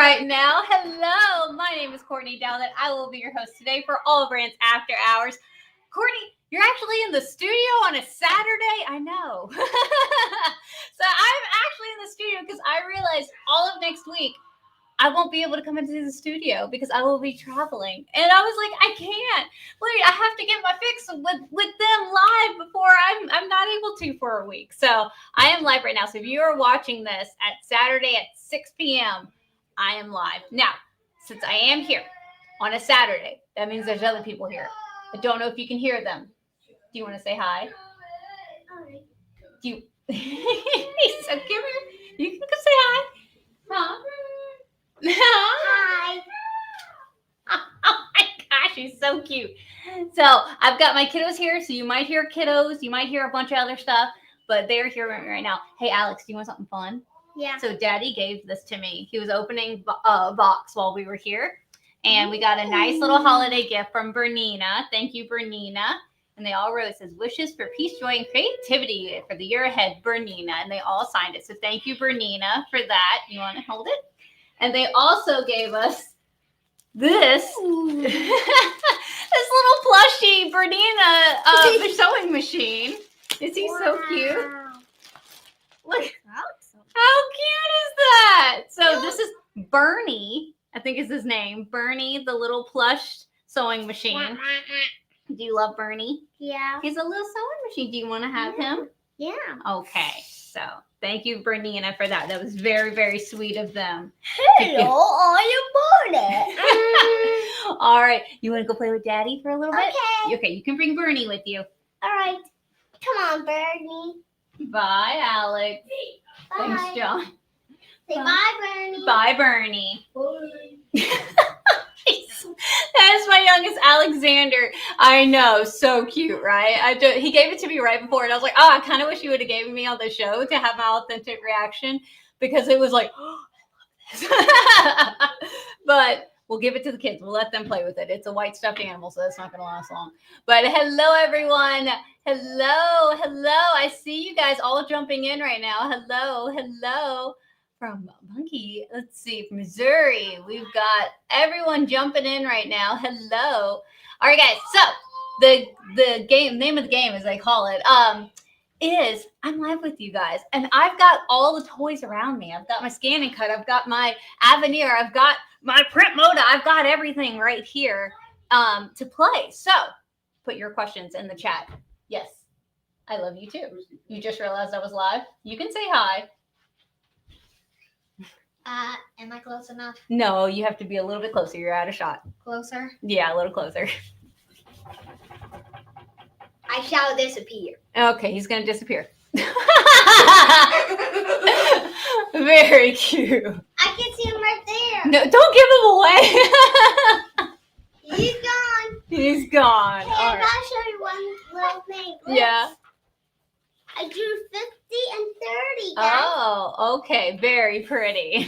right now. Hello, my name is Courtney Douthat. I will be your host today for AllBrands After Hours. Courtney, you're actually in the studio on a Saturday? I know. So I'm actually in the studio because I realized all of next week I won't be able to come into the studio because I will be traveling. And I was like, I can't. Wait, I have to get my fix with them live before I'm not able to for a week. So I am live right now. So if you are watching this at Saturday at 6 p.m., I am live. Now, since I am here on a Saturday, that means there's other people here. I don't know if you can hear them. Do you want to say hi? Hi. Do you? So give her. You can go say hi. Huh? Hi. Oh my gosh, she's so cute. So I've got my kiddos here, so you might hear kiddos, you might hear a bunch of other stuff, but they're here right now. Hey, Alex, do you want something fun? Yeah. So Daddy gave this to me. He was opening a box while we were here, and we got a nice little holiday gift from Bernina. Thank you, Bernina. And they all wrote, it says, wishes for peace, joy, and creativity for the year ahead, Bernina. And they all signed it. So thank you, Bernina, for that. You want to hold it? And they also gave us this, this little plushie Bernina the sewing machine. Is he so cute? Look, how cute is that? So this is Bernie, I think is his name. Bernie, the little plush sewing machine. Do you love Bernie? Yeah. He's a little sewing machine. Do you want to have him? Yeah. Okay, so thank you, Bernina, for that. That was very, very sweet of them. Hello, I am Bernie. All right, you want to go play with Daddy for a little bit? Okay. Okay, you can bring Bernie with you. All right. Come on, Bernie. Bye, Alex. Bye. Thanks, John. Say bye, Bernie. Bye, Bernie. That's my youngest, Alexander. I know, so cute, right? He gave it to me right before, and I was like, oh, I kind of wish you would have given me on the show to have my authentic reaction, because it was like, oh, I love this. But we'll give it to the kids. We'll let them play with it. It's a white stuffed animal, so that's not going to last long. But hello, everyone. Hello. I see you guys all jumping in right now. Hello. From Monkey, let's see, from Missouri. We've got everyone jumping in right now. Hello. All right, guys. So the name of the game, as they call it, is I'm live with you guys, and I've got all the toys around me. I've got my ScanNCut, I've got my Avenir, I've got my print Moda, I've got everything right here to play. So put your questions in the chat. Yes, I love you too. You just realized I was live. You can say hi. Am I close enough? No, you have to be a little bit closer. You're out of shot. Closer? Yeah, a little closer. I shall disappear. Okay, he's going to disappear. Very cute. I can see him right there. No, don't give him away. He's gone. He's gone. Hey, All I right. gotta show you one little thing. Look. Yeah. I drew 50 and 30, guys. Oh, okay. Very pretty.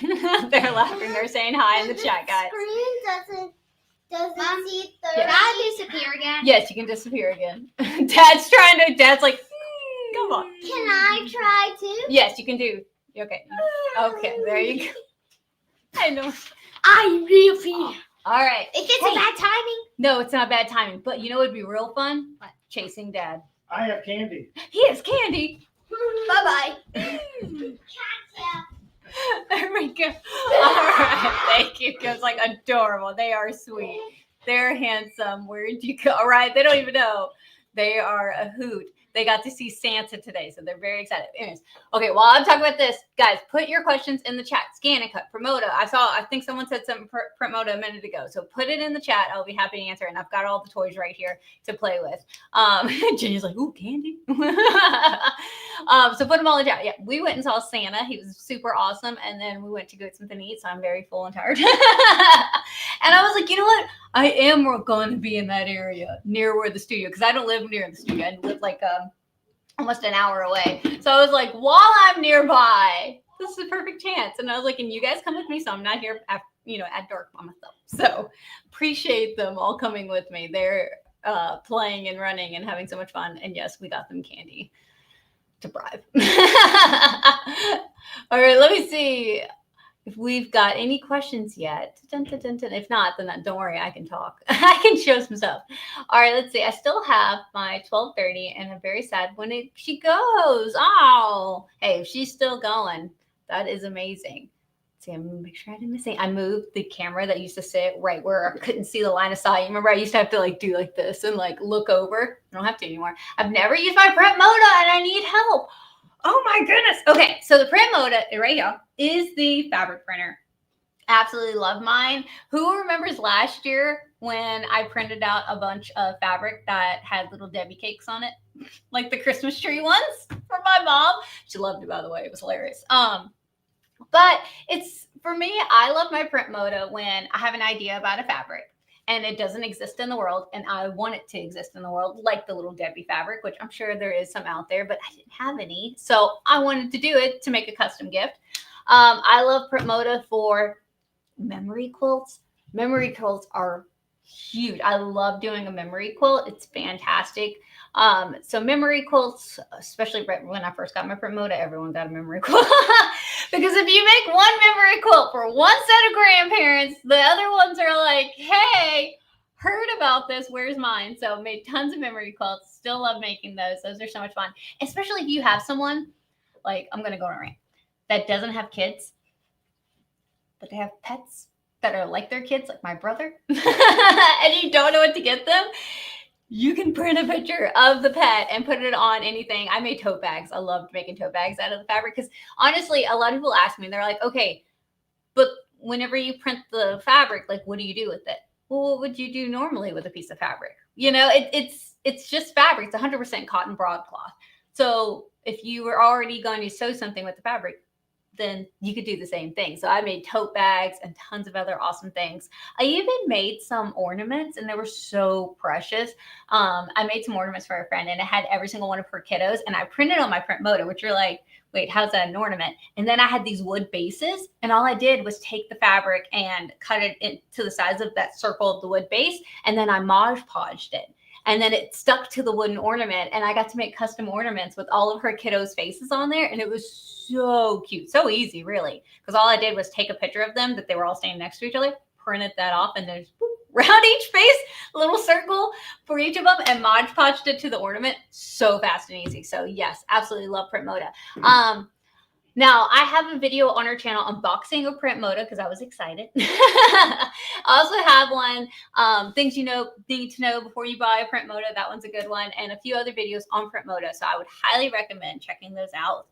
They're laughing. They're saying hi in the chat, guys. Screen doesn't see 30. Yes. Can I disappear again? Yes, you can disappear again. Dad's like, come on. Can I try too? Yes, you can do. Okay. Okay, there you go. I know. I reappear. All right. If it's a bad timing. No, it's not bad timing. But you know what would be real fun? What? Chasing Dad. I have candy. He has candy. Bye-bye. There we go. All right. Thank you. It's like adorable. They are sweet. They're handsome. Where'd you go? All right. They don't even know. They are a hoot. They got to see Santa today, so they're very excited. Anyways, okay, while I'm talking about this, guys, put your questions in the chat. ScanNCut, Moda. I think someone said something print Moda a minute ago, so put it in the chat. I'll be happy to answer, and I've got all the toys right here to play with. Jenny's like, ooh, candy. So put them all in the chat. Yeah, we went and saw Santa. He was super awesome, and then we went to get something to eat, so I'm very full and tired. And I was like, you know what? I am going to be in that area near where the studio, because I don't live near the studio. I live like almost an hour away. So I was like, while I'm nearby, this is a perfect chance. And I was like, and you guys come with me, so I'm not here at dark by myself. So appreciate them all coming with me. They're playing and running and having so much fun. And yes, we got them candy to bribe. All right, let me see. if we've got any questions yet. Dun, dun, dun, dun. If not, then don't worry, I can talk. I can show some stuff. All right, let's see. I still have my 12:30, and I'm very sad when she goes. Oh, hey, if she's still going, that is amazing. See, I'm gonna make sure I didn't miss anything. I moved the camera that used to sit right where I couldn't see the line of sight. You remember I used to have to like do like this and like look over. I don't have to anymore. I've never used my print Moda and I need help. Oh my goodness. Okay, so the print Moda right here is the fabric printer. Absolutely love mine. Who remembers last year when I printed out a bunch of fabric that had little Debbie cakes on it? Like the Christmas tree ones for my mom. She loved it, by the way. It was hilarious. But it's, for me, I love my print Moda when I have an idea about a fabric and it doesn't exist in the world and I want it to exist in the world, like the little Debbie fabric, which I'm sure there is some out there, but I didn't have any. So I wanted to do it to make a custom gift. I love print Moda for memory quilts. Memory quilts are huge. I love doing a memory quilt. It's fantastic. So memory quilts, especially right when I first got my print Moda, everyone got a memory quilt. Because if you make one memory quilt for one set of grandparents, the other ones are like, hey, heard about this, where's mine? So made tons of memory quilts. Still love making those. Those are so much fun. Especially if you have someone, like, I'm going to go on a rant, that doesn't have kids, but they have pets that are like their kids, like my brother, and you don't know what to get them. You can print a picture of the pet and put it on anything. I made tote bags. I loved making tote bags out of the fabric because honestly, a lot of people ask me, they're like, okay, but whenever you print the fabric, like, what do you do with it? Well, what would you do normally with a piece of fabric? You know, it's just fabric. It's 100% cotton broadcloth. So if you were already going to sew something with the fabric, then you could do the same thing. So I made tote bags and tons of other awesome things. I even made some ornaments and they were so precious. I made some ornaments for a friend and it had every single one of her kiddos and I printed on my print Moda, which you're like, wait, how's that an ornament? And then I had these wood bases and all I did was take the fabric and cut it into the size of that circle of the wood base. And then I Mod Podged it. And then it stuck to the wooden ornament and I got to make custom ornaments with all of her kiddos' faces on there. And it was so cute, so easy, really. Because all I did was take a picture of them that they were all standing next to each other, printed that off, and there's around each face, a little circle for each of them, and Mod Podged it to the ornament. So fast and easy. So yes, absolutely love print Moda. Now, I have a video on our channel unboxing a print Moda because I was excited. I also have one, things you need to know before you buy a print Moda. That one's a good one. And a few other videos on print Moda. So I would highly recommend checking those out,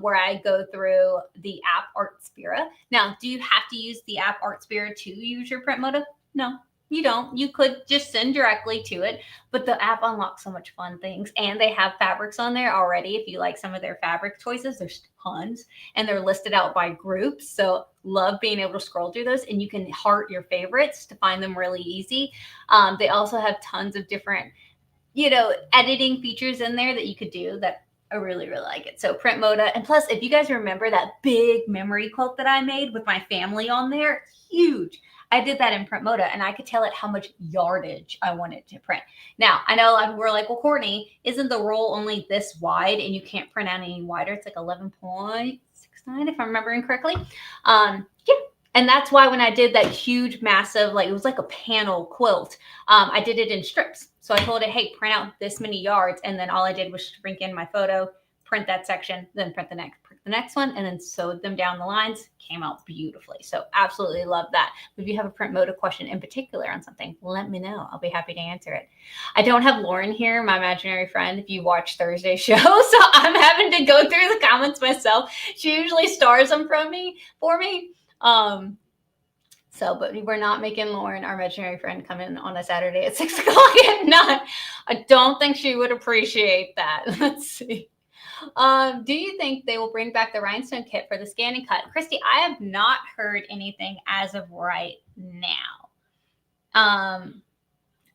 where I go through the app Artspira. Now, do you have to use the app Artspira to use your print Moda? No. You don't. You could just send directly to it, but the app unlocks so much fun things and they have fabrics on there already. If you like some of their fabric choices, there's tons and they're listed out by groups. So love being able to scroll through those and you can heart your favorites to find them really easy. They also have tons of different, editing features in there that you could do that I really, really like it. So print Moda. And plus, if you guys remember that big memory quilt that I made with my family on there, huge. I did that in print Moda and I could tell it how much yardage I wanted to print. Now, I know a lot of people were like, well, Courtney, isn't the roll only this wide and you can't print out any wider? It's like 11.69 if I'm remembering correctly. Yeah. And that's why when I did that huge, massive, like it was like a panel quilt, I did it in strips. So I told it, hey, print out this many yards. And then all I did was shrink in my photo, print that section, then print the next one, and then sewed them down the lines. Came out beautifully. So absolutely love that. If you have a print Moda question in particular on something, let me know. I'll be happy to answer it. I don't have Lauren here, my imaginary friend, if you watch Thursday's show. So I'm having to go through the comments myself. She usually stars them for me. But we're not making Lauren, our imaginary friend, come in on a Saturday at 6 o'clock at night. I don't think she would appreciate that. Let's see. Do you think they will bring back the Rhinestone kit for the ScanNCut? Christy, I have not heard anything as of right now.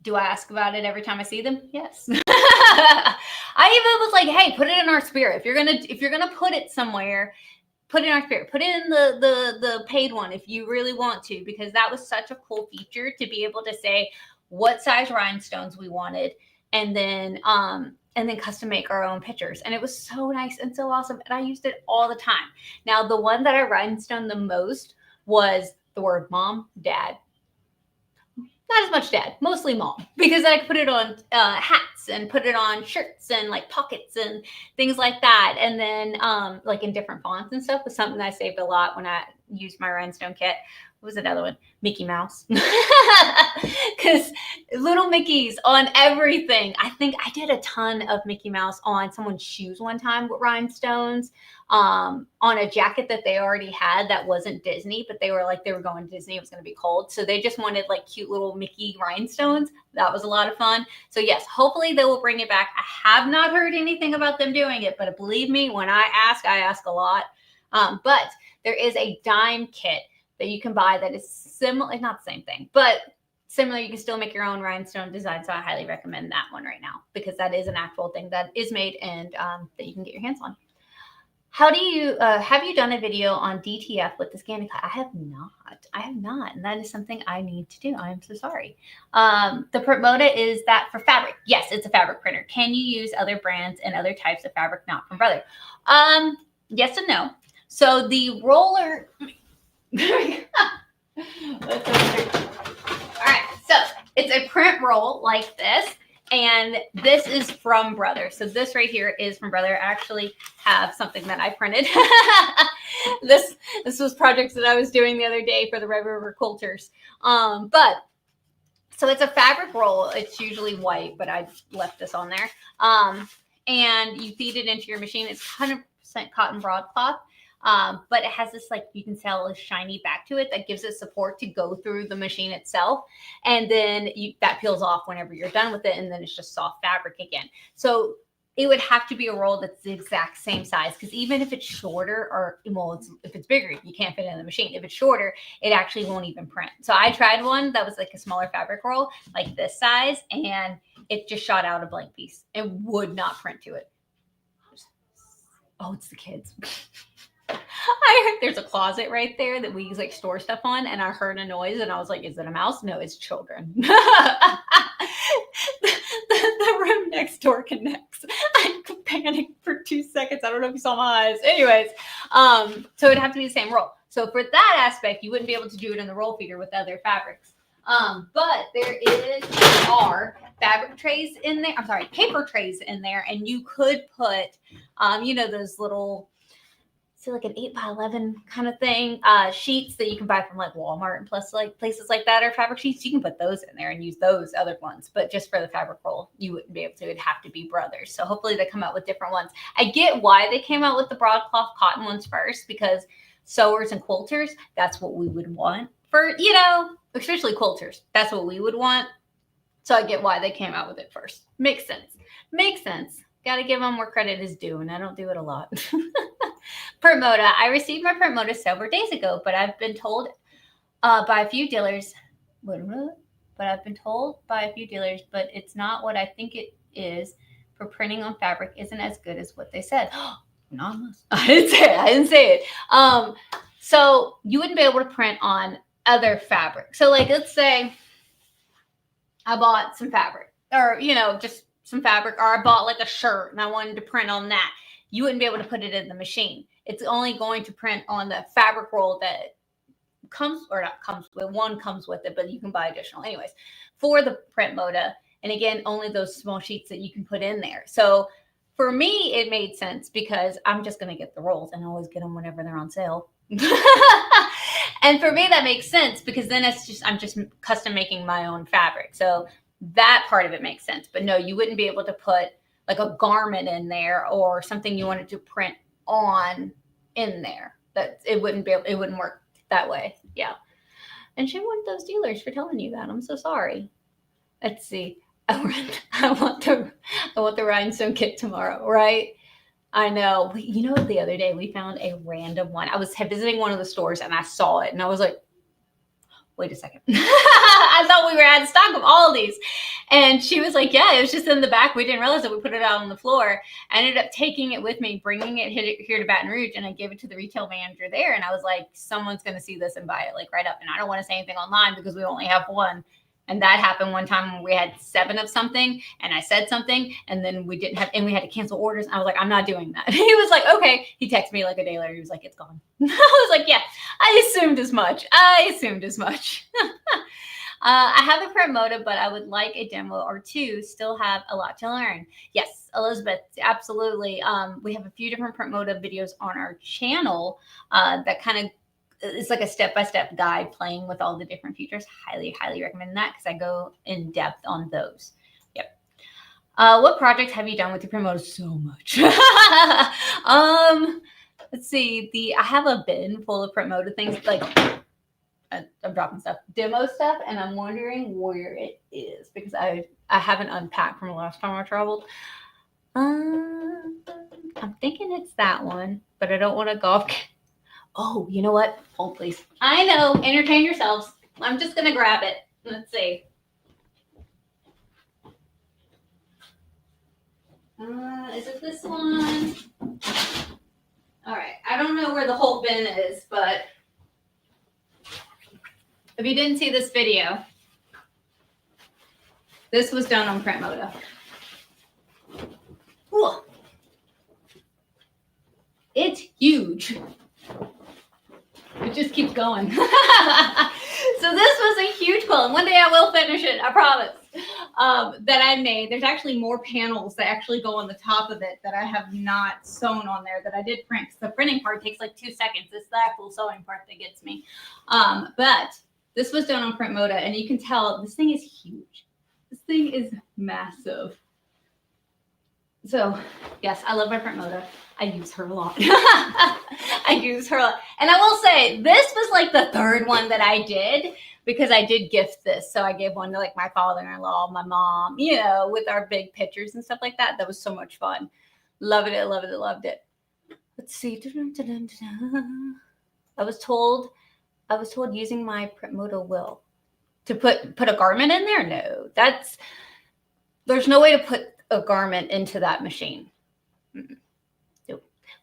Do I ask about it every time I see them? Yes. I even was like, hey, put it in our spirit. If you're gonna put it somewhere, put it in our spirit. Put it in the paid one if you really want to, because that was such a cool feature to be able to say what size rhinestones we wanted, and then custom make our own pictures. And it was so nice and so awesome. And I used it all the time. Now, the one that I rhinestone the most was the word mom, dad. Not as much dad, mostly mom, because I could put it on hats and put it on shirts and like pockets and things like that. And then like in different fonts and stuff was something that I saved a lot when I used my rhinestone kit. What was another one? Mickey Mouse. Because little Mickeys on everything. I think I did a ton of Mickey Mouse on someone's shoes one time with rhinestones, on a jacket that they already had that wasn't Disney, but they were going to Disney. It was going to be cold. So they just wanted like cute little Mickey rhinestones. That was a lot of fun. So yes, hopefully they will bring it back. I have not heard anything about them doing it, but believe me, when I ask a lot. But there is a dime kit that you can buy that is similar, not the same thing, but similar. You can still make your own rhinestone design. So I highly recommend that one right now, because that is an actual thing that is made and that you can get your hands on. How do you, have you done a video on DTF with the ScanNCut? I have not. And that is something I need to do. I am so sorry. The Moda, is that for fabric? Yes, it's a fabric printer. Can you use other brands and other types of fabric not from Brother? Yes and no. So the roller, all right, so it's a print roll like this, and this is from Brother. So this right here is from Brother. I actually have something that I printed. This was projects that I was doing the other day for the Red River Quilters. But so it's a fabric roll. It's usually white, but I left this on there. And you feed it into your machine. It's 100% cotton broadcloth. But it has this, like, you can tell a shiny back to it that gives it support to go through the machine itself. And then that peels off whenever you're done with it. And then it's just soft fabric again. So it would have to be a roll that's the exact same size, because even if it's shorter, or if it's bigger, you can't fit it in the machine. If it's shorter, it actually won't even print. So I tried one that was like a smaller fabric roll, like this size, and it just shot out a blank piece. It would not print to it. Oh, it's the kids. I heard there's a closet right there that we like store stuff on, and I heard a noise and I was like, is it a mouse? No, it's children. The room next door connects. I panicked for 2 seconds. I don't know if you saw my eyes. Anyways, so it'd have to be the same roll. So for that aspect, you wouldn't be able to do it in the roll feeder with other fabrics. But are fabric trays in there. I'm sorry, paper trays in there, and you could put, those little, so like an 8x11 kind of thing, sheets that you can buy from like Walmart and plus like places like that are fabric sheets. You can put those in there and use those other ones, but just for the fabric roll, you wouldn't be able to. It'd have to be Brothers. So hopefully they come out with different ones. I get why they came out with the broadcloth cotton ones first, because sewers and quilters, that's what we would want for, especially quilters. That's what we would want. So I get why they came out with it first. Makes sense. Got to give them where credit is due, and I don't do it a lot. Print Moda. I received my Print Moda several days ago, but I've been told by a few dealers, but it's not what I think it is. For printing on fabric isn't as good as what they said. Anonymous. I didn't say it. So you wouldn't be able to print on other fabric. So like, let's say I bought some fabric, or, just some fabric, or I bought like a shirt and I wanted to print on that. You wouldn't be able to put it in the machine. It's only going to print on the fabric roll that comes with it, but you can buy additional anyways for the Print Moda. And again, only those small sheets that you can put in there. So for me, it made sense, because I'm just going to get the rolls and always get them whenever they're on sale. And for me, that makes sense, because then I'm just custom making my own fabric. So that part of it makes sense. But no, you wouldn't be able to put like a garment in there or something you wanted to print on in there. That it wouldn't work that way. Yeah. And shame on those dealers for telling you that. I'm so sorry. Let's see. I want the rhinestone kit tomorrow, right? I know. The other day we found a random one. I was visiting one of the stores and I saw it and I was like, wait a second. I thought we had stock of all of these. And she was like, yeah, it was just in the back. We didn't realize that we put it out on the floor. I ended up taking it with me, bringing it here to Baton Rouge, and I gave it to the retail manager there. And I was like, someone's going to see this and buy it like right up. And I don't want to say anything online because we only have one. And that happened one time when we had 7 of something and I said something and then we didn't have, and we had to cancel orders. I was like, I'm not doing that. He was like, okay. He texted me like a day later. He was like, it's gone. I was like, yeah, I assumed as much. I have a print Moda, but I would like a demo or two. Still have a lot to learn. Yes, Elizabeth, absolutely. We have a few different print Moda videos on our channel that kind of, it's like a step-by-step guide playing with all the different features. Highly, highly recommend that because I go in depth on those. Yep. What projects have you done with your print Moda? So much. Let's see. I have a bin full of print Moda things. Like I'm dropping stuff, demo stuff, and I'm wondering where it is because I haven't unpacked from the last time I traveled. I'm thinking it's that one, but I don't want to go. Oh, you know what? Hold, please. I know. Entertain yourselves. I'm just going to grab it. Let's see. Is it this one? All right. I don't know where the whole bin is, but if you didn't see this video, this was done on print Moda. Ooh. It's huge. It just keeps going. So this was a huge quilt, and one day I will finish it, I promise, that I made. There's actually more panels that actually go on the top of it that I have not sewn on there that I did print. The printing part takes like 2 seconds. It's the actual sewing part that gets me. But this was done on print Moda, and you can tell this thing is huge. This thing is massive. So, yes, I love my print Moda. I use her a lot. I use her a lot. And I will say, this was like the 3rd one that I did because I did gift this. So I gave one to like my father-in-law, my mom, you know, with our big pictures and stuff like that. That was so much fun. Loved it, loved it, loved it. Let's see. I was told using my print Moda will to put a garment in there. No, there's no way to put a garment into that machine.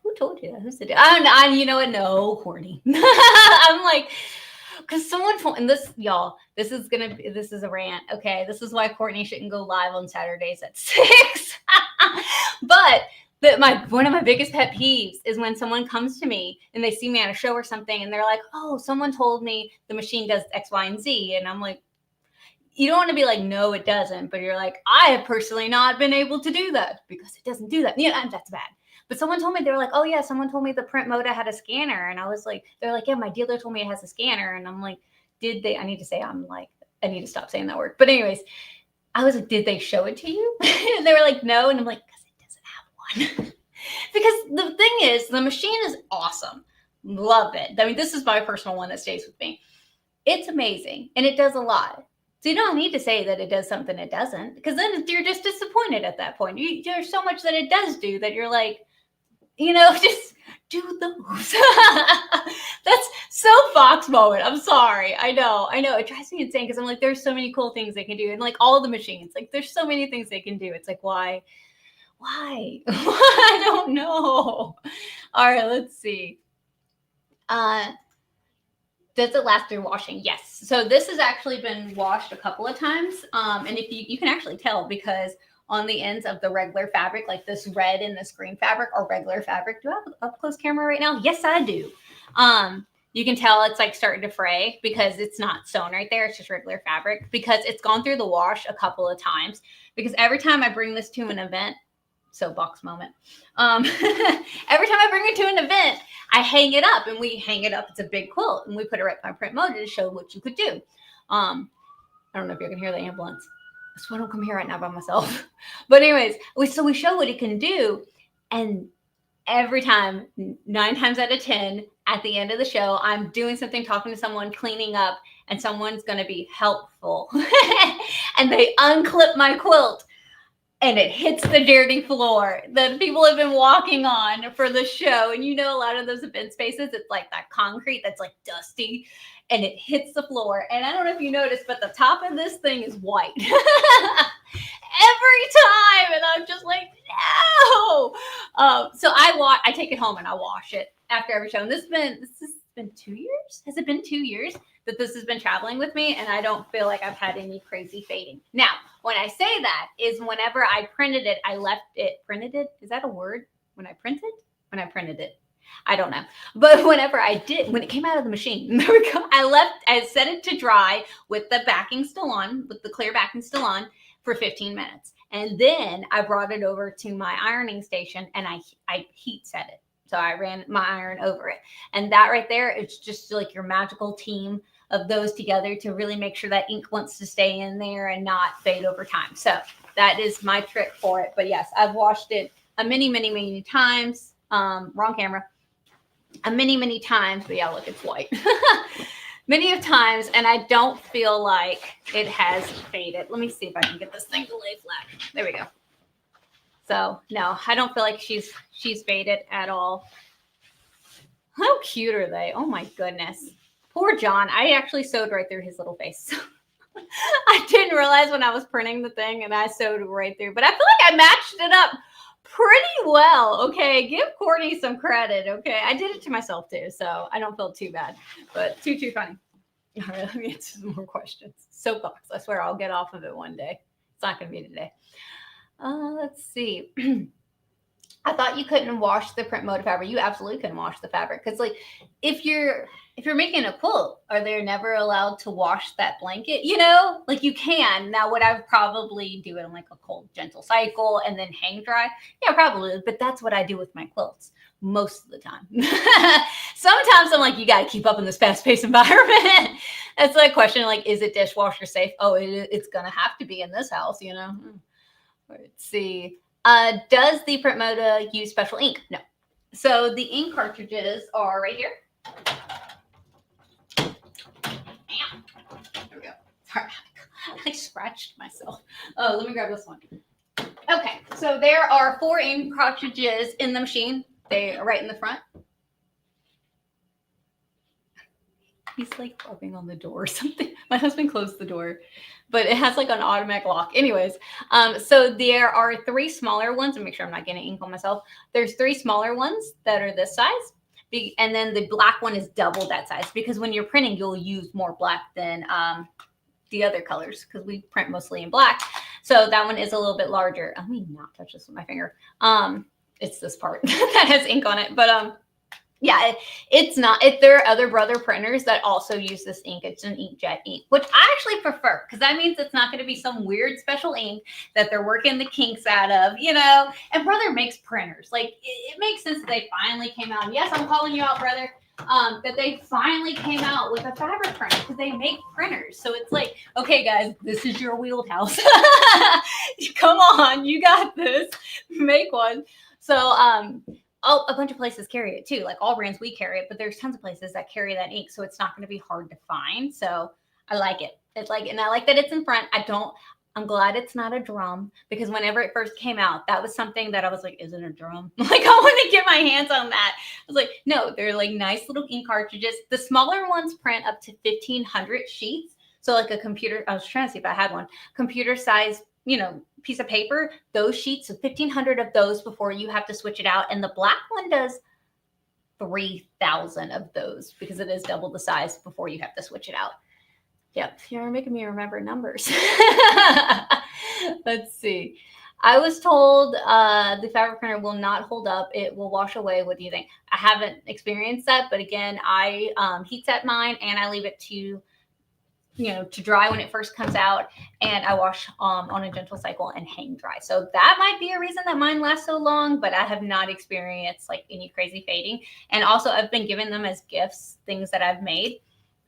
Who told you that? Who said it? You know what? No, Courtney. I'm like, because someone told, and this, y'all, this is a rant. Okay, this is why Courtney shouldn't go live on Saturdays at 6. But one of my biggest pet peeves is when someone comes to me and they see me at a show or something, and they're like, "Oh, someone told me the machine does X, Y, and Z," and I'm like, you don't want to be like, no, it doesn't. But you're like, I have personally not been able to do that because it doesn't do that. Yeah, that's bad. But someone told me, they were like, oh yeah, someone told me the print Moda had a scanner. And I was like, they're like, yeah, my dealer told me it has a scanner. And I'm like, did they? I need to stop saying that word. But anyways, I was like, did they show it to you? And they were like, no. And I'm like, because it doesn't have one. Because the thing is, the machine is awesome. Love it. I mean, this is my personal one that stays with me. It's amazing. And it does a lot. So you don't need to say that it does something it doesn't, because then you're just disappointed at that point. There's so much that it does do that you're like, you know, just do those. That's so Fox moment. I'm sorry. I know. It drives me insane because I'm like, there's so many cool things they can do. And like all the machines, like there's so many things they can do. It's like, why? I don't know. All right, let's see. Does it last through washing? Yes. So this has actually been washed a couple of times. And if you can actually tell because on the ends of the regular fabric, like this red and this green fabric are regular fabric. Do I have an up close camera right now? Yes, I do. You can tell it's like starting to fray because it's not sewn right there. It's just regular fabric because it's gone through the wash a couple of times. Because every time I bring this to an event, soapbox moment. Every time I bring it to an event, I hang it up and we hang it up. It's a big quilt and we put it right by print Moda to show what you could do. I don't know if you can hear the ambulance. That's why I don't come here right now by myself. But anyways, we show what it can do. And every time, 9 times out of 10, at the end of the show, I'm doing something, talking to someone, cleaning up, and someone's going to be helpful. And they unclip my quilt. And it hits the dirty floor that people have been walking on for the show. And you know, a lot of those event spaces, it's like that concrete that's like dusty and it hits the floor. And I don't know if you noticed, but the top of this thing is white every time. And I'm just like, no. So I take it home and I wash it after every show. And this has been 2 years? Has it been 2 years that this has been traveling with me? And I don't feel like I've had any crazy fading. Now, when I say that is whenever I printed it, I left it printed it. Is that a word? When I printed it. I don't know. But whenever I did, when it came out of the machine, there we go. I set it to dry with the backing still on, with the clear backing still on for 15 minutes. And then I brought it over to my ironing station and I heat set it. So I ran my iron over it. And that right there, it's just like your magical team of those together to really make sure that ink wants to stay in there and not fade over time. So that is my trick for it. But yes, I've washed it many times. Wrong camera. Many times. But yeah, look, it's white. Many of times, and I don't feel like it has faded. Let me see if I can get this thing to lay flat. There we go. So no, I don't feel like she's faded at all. How cute are they? Oh my goodness. Poor John. I actually sewed right through his little face. I didn't realize when I was printing the thing and I sewed right through, but I feel like I matched it up pretty well. Okay. Give Courtney some credit. Okay. I did it to myself too, so I don't feel too bad, but too funny. All right. Let me answer some more questions. Soapbox. I swear I'll get off of it one day. It's not going to be today. Let's see. I thought you couldn't wash the print Moda fabric. You absolutely couldn't wash the fabric because, like, if you're making a quilt, are they never allowed to wash that blanket? You know, like you can. Now, would I probably do it on like a cold, gentle cycle and then hang dry? Yeah, probably. But that's what I do with my quilts most of the time. Sometimes I'm like, you got to keep up in this fast-paced environment. That's like a question, like, is it dishwasher safe? Oh, it's gonna have to be in this house, you know. Let's see. Does the print Moda use special ink? No. So the ink cartridges are right here. There we go. Sorry, I scratched myself. Oh, let me grab this one. Okay, so there are 4 ink cartridges in the machine. They are right in the front. He's like rubbing on the door or something. My husband closed the door, but it has like an automatic lock. Anyways, so there are 3 smaller ones, and make sure I'm not getting ink on myself. There's 3 smaller ones that are this size, and then the black one is double that size because when you're printing, you'll use more black than the other colors because we print mostly in black. So that one is a little bit larger. Let me not touch this with my finger. It's this part that has ink on it, but yeah, it's not. There are other brother printers that also use this ink. It's an inkjet ink, which I actually prefer because that means it's not going to be some weird special ink that they're working the kinks out of, you know. And brother makes printers. Like it makes sense that they finally came out. And yes, I'm calling you out, brother. That they finally came out with a fabric printer because they make printers. So it's like, okay, guys, this is your wheelhouse. Come on, you got this. Make one. So a bunch of places carry it too. Like AllBrands, we carry it, but there's tons of places that carry that ink, so it's not going to be hard to find. So I like it. It's like, and I like that it's in front. I'm glad it's not a drum because whenever it first came out, that was something that I was like, is it a drum? Like I want to get my hands on that. I was like, no, they're like nice little ink cartridges. The smaller ones print up to 1,500 sheets. So like a computer, I was trying to see if I had one, computer size, you know, piece of paper, those sheets, so 1,500 of those before you have to switch it out. And the black one does 3,000 of those because it is double the size before you have to switch it out. Yep, you're making me remember numbers. Let's see. I was told the fabric printer will not hold up. It will wash away. What do you think? I haven't experienced that, but again, I heat set mine and I leave it to dry when it first comes out, and I wash on a gentle cycle and hang dry. So that might be a reason that mine lasts so long, but I have not experienced like any crazy fading. And also I've been giving them as gifts, things that I've made,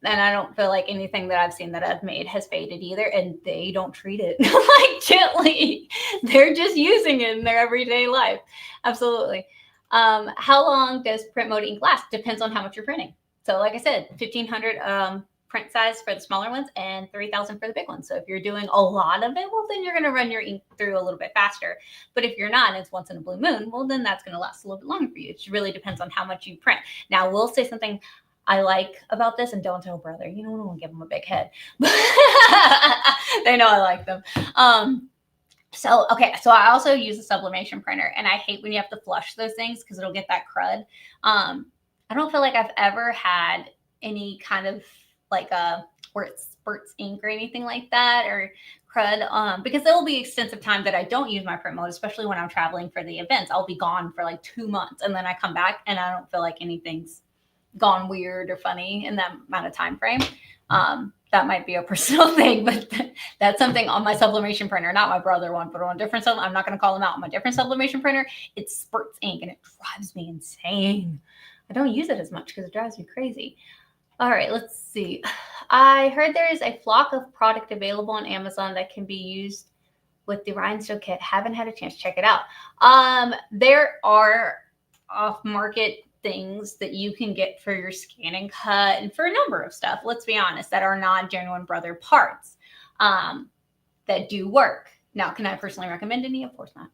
and I don't feel like anything that I've seen that I've made has faded either, and they don't treat it like gently. They're just using it in their everyday life. Absolutely. How long does print Moda ink last? Depends on how much you're printing. So like I said, 1,500 print size for the smaller ones and 3,000 for the big ones. So if you're doing a lot of it, well, then you're going to run your ink through a little bit faster. But if you're not, and it's once in a blue moon, well, then that's going to last a little bit longer for you. It really depends on how much you print. Now, we'll say something I like about this, and don't tell brother, you know, I won't give him a big head. They know I like them. So I also use a sublimation printer, and I hate when you have to flush those things because it'll get that crud. I don't feel like I've ever had any kind of like where it spurts ink or anything like that or crud. Because there will be extensive time that I don't use my print mode, especially when I'm traveling for the events. I'll be gone for like 2 months and then I come back and I don't feel like anything's gone weird or funny in that amount of time frame. That might be a personal thing, but that's something on my sublimation printer, not my brother one, but on a different I'm not going to call them out. On my different sublimation printer, it spurts ink and it drives me insane. I don't use it as much because it drives me crazy. All right, let's see. I heard there is a flock of product available on Amazon that can be used with the Rhinestone kit. Haven't had a chance to check it out. There are off-market things that you can get for your ScanNCut and for a number of stuff, let's be honest, that are not genuine brother parts that do work. Now, can I personally recommend any? Of course not.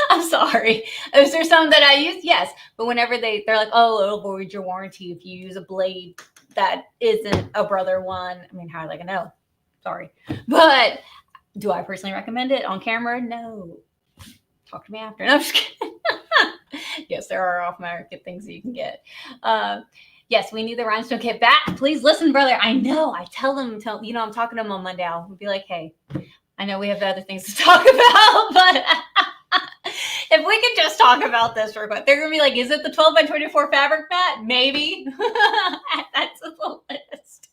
I'm sorry. Is there some that I use? Yes. But whenever they're like, oh, it'll void your warranty if you use a blade that isn't a brother one. I mean, how are they going to know? Sorry. But do I personally recommend it on camera? No. Talk to me after. No, I'm just kidding. Yes, there are off-market things that you can get. Yes, we need the Rhinestone kit back. Please listen, brother. I know. I tell them, I'm talking to them on Monday. I'll be like, hey, I know we have other things to talk about, but if we could just talk about this real quick, they're going to be like, is it the 12 by 24 fabric mat? Maybe. That's the list.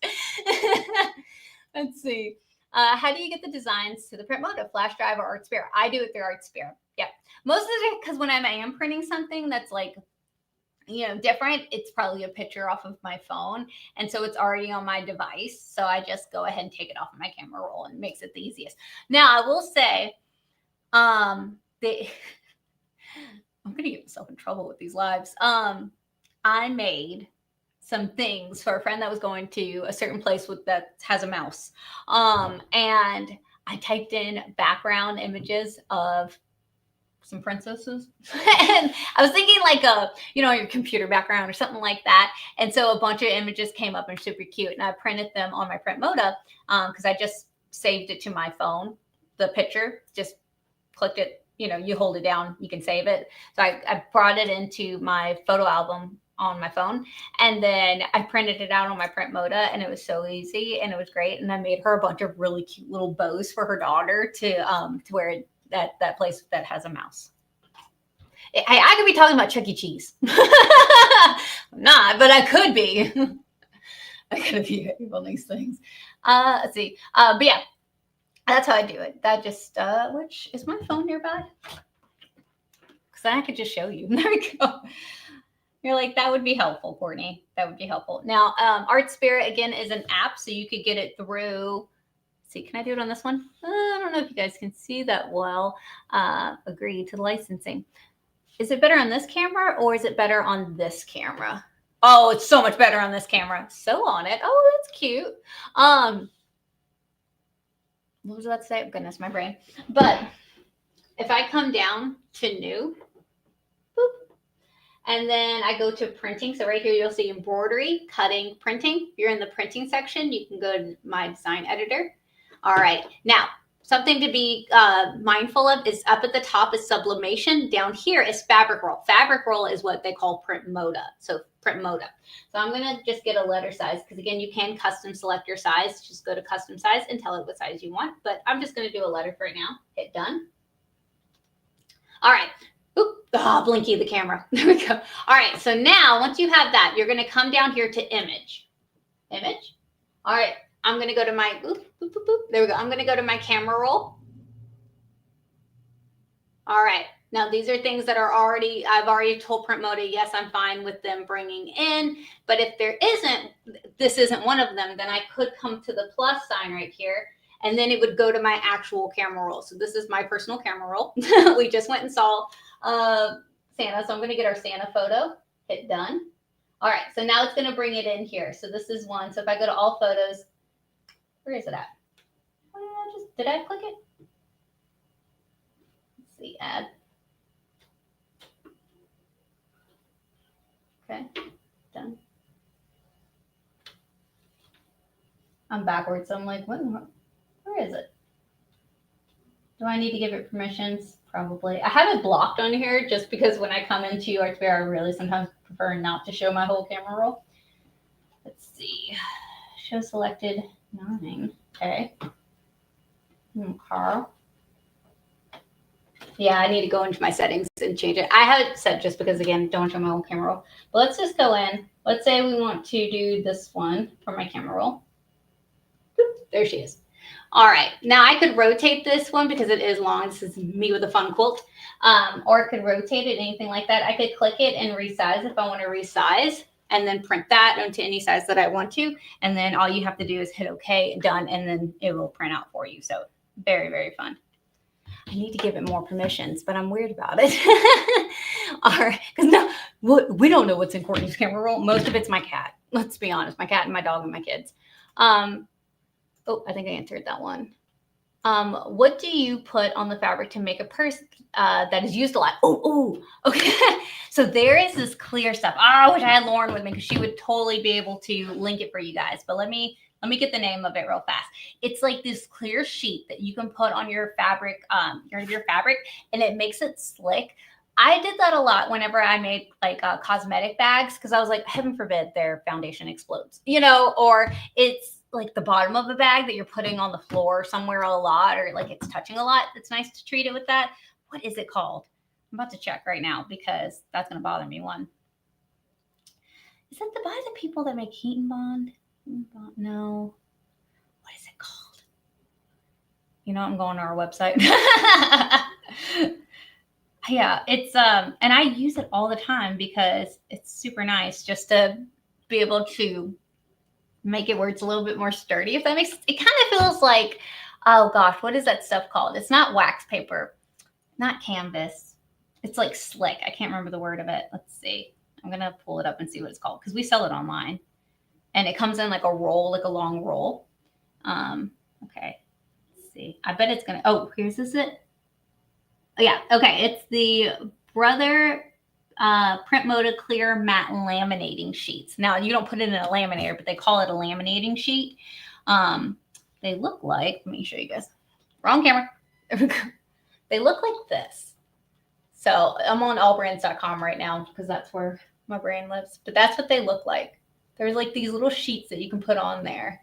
Let's see. How do you get the designs to the print Moda, flash drive, or ArtSphere? I do it through ArtSphere. Yeah. Most of it, because when I am printing something that's like, different, it's probably a picture off of my phone. And so it's already on my device. So I just go ahead and take it off of my camera roll and it makes it the easiest. Now I will say, I'm going to get myself in trouble with these lives. I made some things for a friend that was going to a certain place that has a mouse. And I typed in background images of some princesses. And I was thinking like your computer background or something like that. And so a bunch of images came up and super cute. And I printed them on my print Moda because I just saved it to my phone. The picture, just clicked it, you hold it down, you can save it. So I brought it into my photo album on my phone. And then I printed it out on my print Moda and it was so easy and it was great. And I made her a bunch of really cute little bows for her daughter to wear that place that has a mouse. I could be talking about Chuck E. Cheese. I'm not, but I could be. I could be able these things. Let's see. But yeah, that's how I do it. That just, which is my phone nearby? Because then I could just show you. There we go. You're like, that would be helpful, Courtney. That would be helpful. Now, ArtSphere, again, is an app, so you could get it through. See, can I do it on this one? I don't know if you guys can see that well. Agree to the licensing. Is it better on this camera or is it better on this camera? Oh, it's so much better on this camera. So on it. Oh, that's cute. What was that say? Oh, goodness, my brain. But if I come down to new, boop, and then I go to printing. So right here, you'll see embroidery, cutting, printing. If you're in the printing section, you can go to my design editor. All right. Now, something to be mindful of is up at the top is sublimation. Down here is fabric roll. Fabric roll is what they call print Moda. So print Moda. So I'm going to just get a letter size because, again, you can custom select your size. Just go to custom size and tell it what size you want. But I'm just going to do a letter for right now. Hit done. All right. Oop. Blinky the camera. There we go. All right. So now once you have that, you're going to come down here to image. Image. All right. I'm going to go to my, boop, boop, boop, boop. There we go. I'm going to go to my camera roll. All right. Now, these are things that are I've already told Print Moda, yes, I'm fine with them bringing in. But if this isn't one of them, then I could come to the plus sign right here. And then it would go to my actual camera roll. So this is my personal camera roll. We just went and saw Santa. So I'm going to get our Santa photo. Hit done. All right. So now it's going to bring it in here. So this is one. So if I go to all photos, where is it at? Did I click it? Let's see, add. Okay, done. I'm backwards, so I'm like, where is it? Do I need to give it permissions? probably. I have it blocked on here just because when I come into Art Fair, I really sometimes prefer not to show my whole camera roll. Let's see. Show selected 9. Okay. Carl. Yeah, I need to go into my settings and change it. I have it set just because, again, don't show my whole camera roll. But let's just go in. Let's say we want to do this one for my camera roll. Boop, there she is. All right. Now I could rotate this one because it is long. This is me with a fun quilt. Or I could rotate it, anything like that. I could click it and resize if I want to resize, and then print that onto any size that I want to. And then all you have to do is hit OK, done, and then it will print out for you. So very, very fun. I need to give it more permissions, but I'm weird about it. All right, because no, we don't know what's in Courtney's camera roll. Most of it's my cat. Let's be honest, my cat and my dog and my kids. Oh, I think I answered that one. What do you put on the fabric to make a purse that is used a lot? Oh, okay. So there is this clear stuff. I wish I had Lauren with me because she would totally be able to link it for you guys. But let me get the name of it real fast. It's like this clear sheet that you can put on your fabric, your fabric, and it makes it slick. I did that a lot whenever I made like cosmetic bags because I was like, heaven forbid their foundation explodes, or it's like the bottom of the bag that you're putting on the floor somewhere a lot, or like it's touching a lot. It's nice to treat it with that. What is it called? I'm about to check right now because that's going to bother me. One. Is that by the people that make Heat and Bond? No. What is it called? I'm going to our website. Yeah, it's and I use it all the time because it's super nice just to be able to make it where it's a little bit more sturdy, if that makes sense. It kind of feels like, oh gosh, what is that stuff called? It's not wax paper, not canvas. It's like slick. I can't remember the word of it. Let's see. I'm going to pull it up and see what it's called because we sell it online. And it comes in like a roll, like a long roll. Okay. Let's see. I bet it's going to, oh, here's this it. Oh, yeah. Okay. It's the Brother Print Moda Clear Matte Laminating Sheets. Now, you don't put it in a laminator, but they call it a laminating sheet. They look like, let me show you guys. Wrong camera. They look like this. So I'm on allbrands.com right now because that's where my brain lives. But that's what they look like. There's like these little sheets that you can put on there.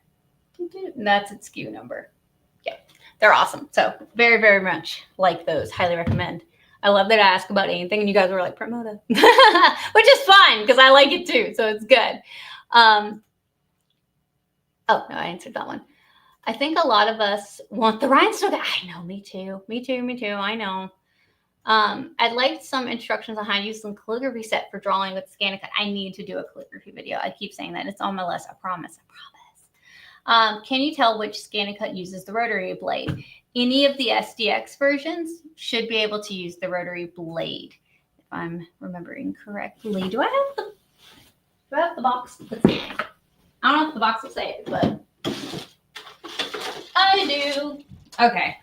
And that's its SKU number. Yeah, they're awesome. So very, very much like those. Highly recommend. I love that I ask about anything and you guys were like, Print Moda. Which is fine because I like it too. So it's good. Oh, no, I answered that one. I think a lot of us want the rhinestone. I know, me too. I know. I'd like some instructions on how to use some calligraphy set for drawing with ScanNCut. I need to do a calligraphy video. I keep saying that. It's on my list. I promise. Can you tell which ScanNCut uses the rotary blade? Any of the SDX versions should be able to use the rotary blade, if I'm remembering correctly. Do I have the box? Let's see. I don't know if the box will say it, but I do. Okay.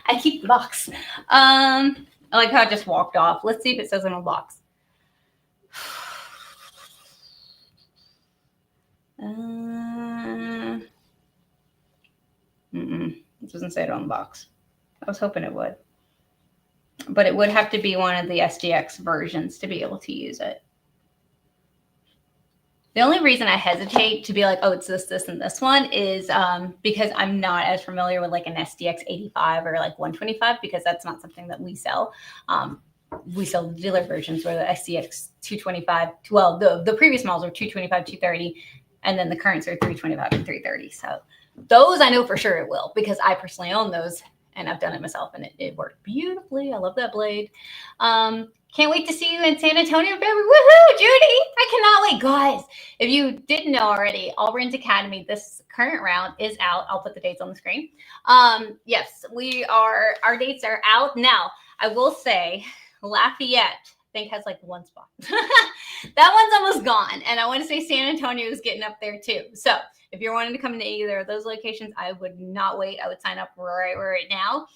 I keep the box. I like how I just walked off. Let's see if it says in a box. It doesn't say it on the box. I was hoping it would. But it would have to be one of the SDX versions to be able to use it. The only reason I hesitate to be like, oh, it's this, and this one is because I'm not as familiar with like an SDX 85 or like 125 because that's not something that we sell. We sell dealer versions where the SDX 225, well, the previous models are 225, 230, and then the currents are 325 and 330. So those I know for sure it will because I personally own those and I've done it myself and it worked beautifully. I love that blade. Can't wait to see you in San Antonio, February. Woohoo, Judy! I cannot wait. Guys, if you didn't know already, AllBrands Academy, this current round is out. I'll put the dates on the screen. Yes, our dates are out. Now, I will say Lafayette, I think, has like one spot. That one's almost gone. And I want to say San Antonio is getting up there too. So if you're wanting to come into either of those locations, I would not wait. I would sign up right now.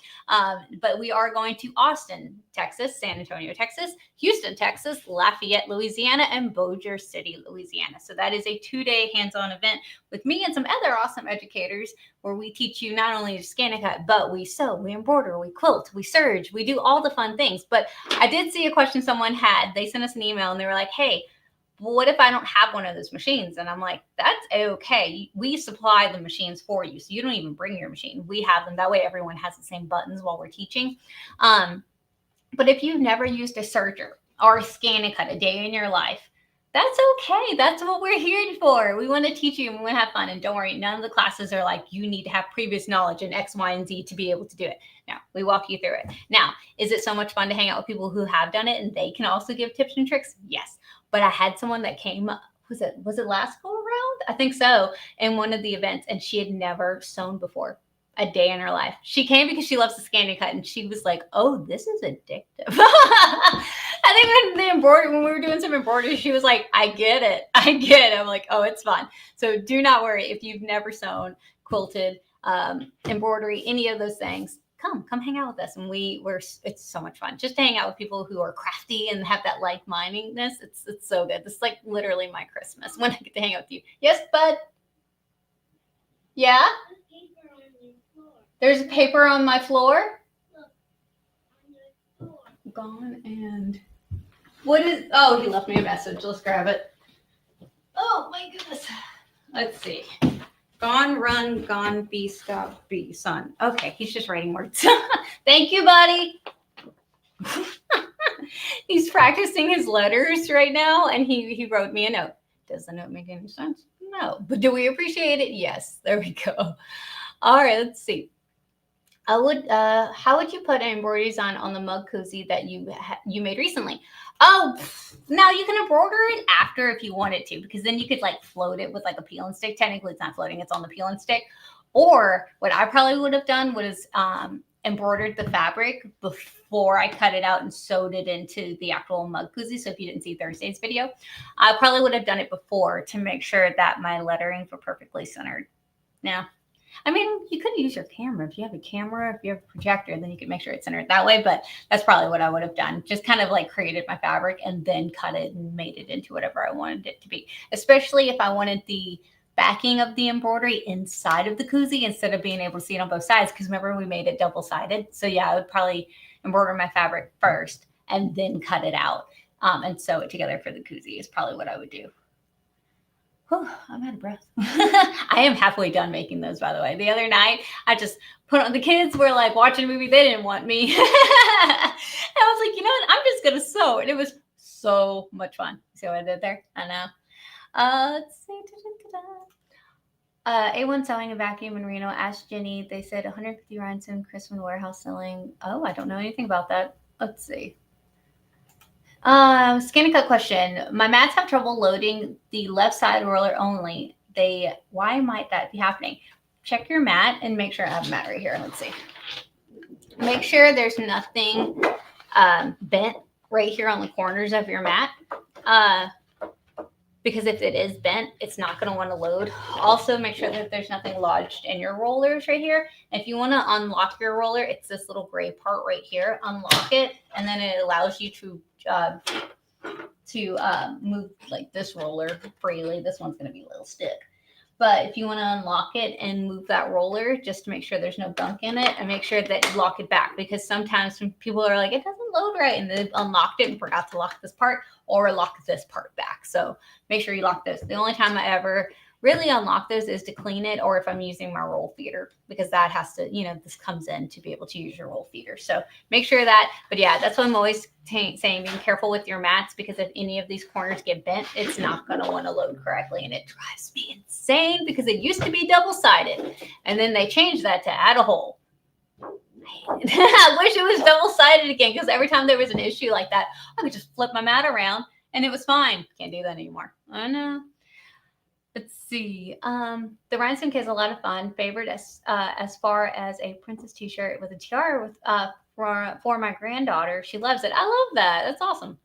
But we are going to Austin, Texas, San Antonio, Texas, Houston, Texas, Lafayette, Louisiana, and Bossier City, Louisiana. So that is a 2-day hands-on event with me and some other awesome educators where we teach you not only to ScanNCut, but we sew, we embroider, we quilt, we serge, we do all the fun things. But I did see a question someone had. They sent us an email and they were like, hey, what if I don't have one of those machines? And I'm like, that's okay. We supply the machines for you. So you don't even bring your machine. We have them. That way everyone has the same buttons while we're teaching. But if you've never used a serger or a ScanNCut a day in your life, that's okay. That's what we're here for. We want to teach you and we want to have fun. And don't worry, none of the classes are like, you need to have previous knowledge in X, Y, and Z to be able to do it. No, we walk you through it. Now, is it so much fun to hang out with people who have done it and they can also give tips and tricks? Yes. But I had someone that came, was it last go around? I think so, in one of the events, and she had never sewn before a day in her life. She came because she loves the ScanNCut, and she was like, oh, this is addictive. I think when we were doing some embroidery, she was like, I get it. I'm like, oh, it's fun. So do not worry if you've never sewn, quilted, embroidery, any of those things. Come hang out with us. And it's so much fun just to hang out with people who are crafty and have that like-mindedness. It's so good. This is like literally my Christmas when I get to hang out with you. Yes, bud? Yeah? There's paper on my floor? Gone and what is, oh, he left me a message. Let's grab it. Oh my goodness. Let's see. Gone, run, gone, be, stop, be, son. Okay, he's just writing words. Thank you, buddy. He's practicing his letters right now, and he wrote me a note. Does the note make any sense? No. But do we appreciate it? Yes. There we go. All right, let's see. How would you put embroideries on the mug cozy that you made recently? Oh, now you can embroider it after if you wanted to, because then you could like float it with like a peel and stick. Technically, it's not floating; it's on the peel and stick. Or what I probably would have done was embroidered the fabric before I cut it out and sewed it into the actual mug koozie. So if you didn't see Thursday's video, I probably would have done it before to make sure that my letterings were perfectly centered. Now, I mean, you could use your camera. If you have a camera, if you have a projector, then you can make sure it's centered that way. But that's probably what I would have done. Just kind of like created my fabric and then cut it and made it into whatever I wanted it to be. Especially if I wanted the backing of the embroidery inside of the koozie instead of being able to see it on both sides. Because remember, we made it double-sided. So yeah, I would probably embroider my fabric first and then cut it out and sew it together for the koozie is probably what I would do. Whew, I'm out of breath. I am halfway done making those, by the way. The other night, I just put on, the kids were like watching a movie. They didn't want me. And I was like, you know what? I'm just going to sew. And it was so much fun. See what I did there? I know. Let's see. A1 Sewing and Vacuum in Reno asked Jenny. They said 150 Rhinestone Christmas warehouse selling. Oh, I don't know anything about that. Let's see. ScanNCut question. My mats have trouble loading the left side roller only. Why might that be happening? Check your mat and make sure I have a mat right here. Let's see. Make sure there's nothing bent right here on the corners of your mat. Because if it is bent, it's not going to want to load. Also, make sure that there's nothing lodged in your rollers right here. If you want to unlock your roller, it's this little gray part right here. Unlock it, and then it allows you to move like this roller freely. This one's going to be a little stick. But if you want to unlock it and move that roller just to make sure there's no gunk in it, and make sure that you lock it back, because sometimes when people are like, it doesn't load right, and they've unlocked it and forgot to lock this part or lock this part back. So make sure you lock this. The only time I ever really unlock those is to clean it, or if I'm using my roll feeder, because that has to, this comes in to be able to use your roll feeder. So make sure that, but yeah, that's what I'm always saying, be careful with your mats, because if any of these corners get bent, it's not going to want to load correctly. And it drives me insane because it used to be double-sided and then they changed that to add a hole. I wish it was double-sided again, because every time there was an issue like that, I could just flip my mat around and it was fine. Can't do that anymore. I know. Let's see. The Rhinestone kit is a lot of fun. Favorite as far as a princess t-shirt with a tiara with for my granddaughter. She loves it. I love that. That's awesome.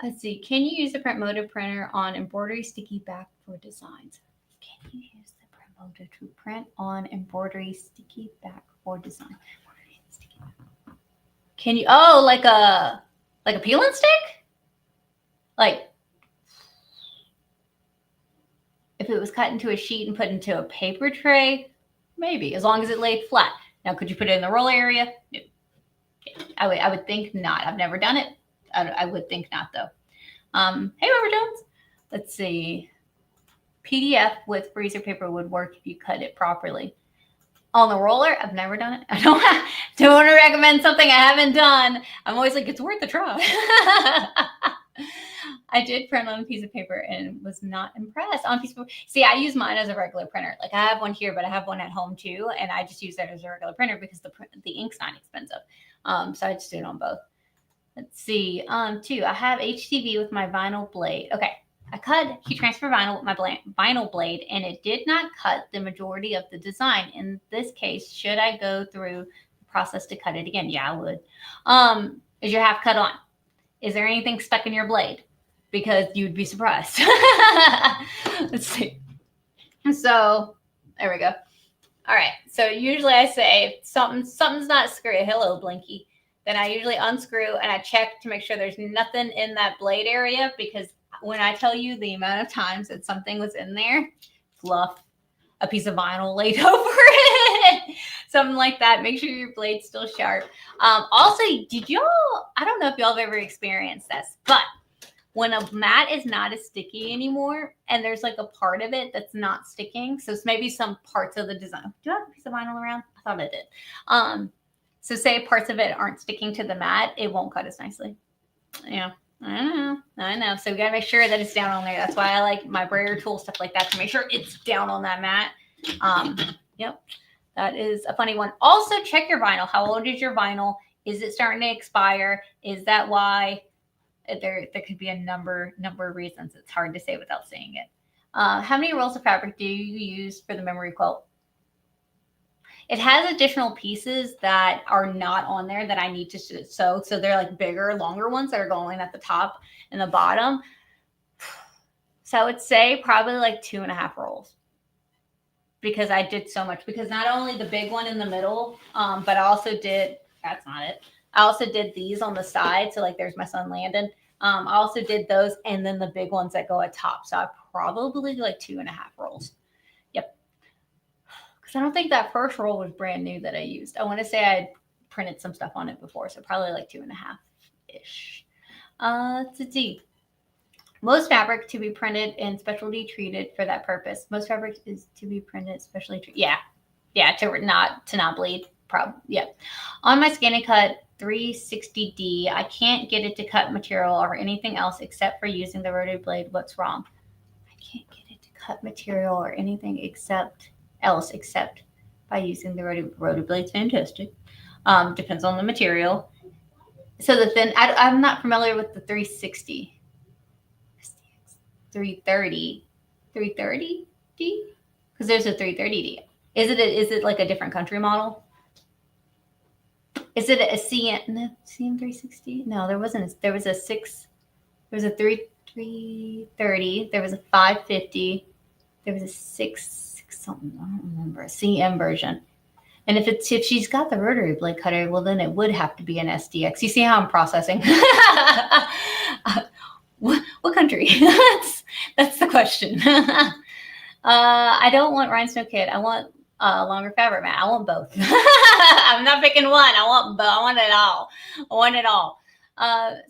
Let's see. Can you use the Moda printer on embroidery sticky back for designs? Can you use the Moda to print on embroidery sticky back for design. Can you, oh, like a peel and stick? Like, if it was cut into a sheet and put into a paper tray, maybe, as long as it laid flat. Now, could you put it in the roll area? No. I would think not. I've never done it. I would think not, though. Hey, Robert Jones. Let's see. PDF with freezer paper would work if you cut it properly. On the roller, I've never done it. I don't want to recommend something I haven't done. I'm always like, it's worth a try. I did print on a piece of paper and was not impressed on a piece of paper. See, I use mine as a regular printer. Like I have one here, but I have one at home too. And I just use that as a regular printer because the ink's not expensive. So I just do it on both. Let's see. Two, I have HTV with my vinyl blade. Okay. I cut heat transfer vinyl with my vinyl blade, and it did not cut the majority of the design. In this case, should I go through the process to cut it again? Yeah, I would. Is your half cut on? Is there anything stuck in your blade? Because you'd be surprised. Let's see. So there we go. All right. So usually I say something's not screwed. Hello, Blinky. Then I usually unscrew and I check to make sure there's nothing in that blade area, because when I tell you the amount of times that something was in there, fluff, a piece of vinyl laid over it, something like that. Make sure your blade's still sharp. Also, I don't know if y'all have ever experienced this, but when a mat is not as sticky anymore and there's like a part of it that's not sticking, so it's maybe some parts of the design. Do I have a piece of vinyl around? I thought I did. So say parts of it aren't sticking to the mat, it won't cut as nicely. Yeah. I know. So we gotta make sure that it's down on there. That's why I like my brayer tool, stuff like that, to make sure it's down on that mat. Yep. That is a funny one. Also, check your vinyl. How old is your vinyl? Is it starting to expire? Is that why? There could be a number of reasons. It's hard to say without saying it. How many rolls of fabric do you use for the memory quilt? It has additional pieces that are not on there that I need to sew. So they're like bigger, longer ones that are going at the top and the bottom. So I would say probably like 2.5 rolls, because I did so much. Because not only the big one in the middle, but I also did, that's not it. I also did these on the side. So like there's my son Landon. I also did those, and then the big ones that go at top. So I probably like 2.5 rolls. Yep. Because I don't think that first roll was brand new that I used. I want to say I printed some stuff on it before, so probably like 2.5-ish. Let's see. Most fabric to be printed and specialty treated for that purpose. Most fabric is to be printed specially treated. Yeah, to not bleed. Yeah. On my ScanNCut 360D, I can't get it to cut material or anything else except for using the rotary blade. What's wrong? I can't get it to cut material or anything except by using the rotary blade. Fantastic. Depends on the material. So the thin, I'm not familiar with the 360. 330D? Because there's a 330D. Is it like a different country model? Is it a CM360? No, there wasn't. There was a 330. There was a 550. There was a 6 something. I don't remember. A CM version. And if she's got the rotary blade cutter, well, then it would have to be an SDX. You see how I'm processing? What country? That's the question. I don't want Rhinestone kit. I want longer fabric mat. I want both. I'm not picking one. I want both. I want it all. I want it all.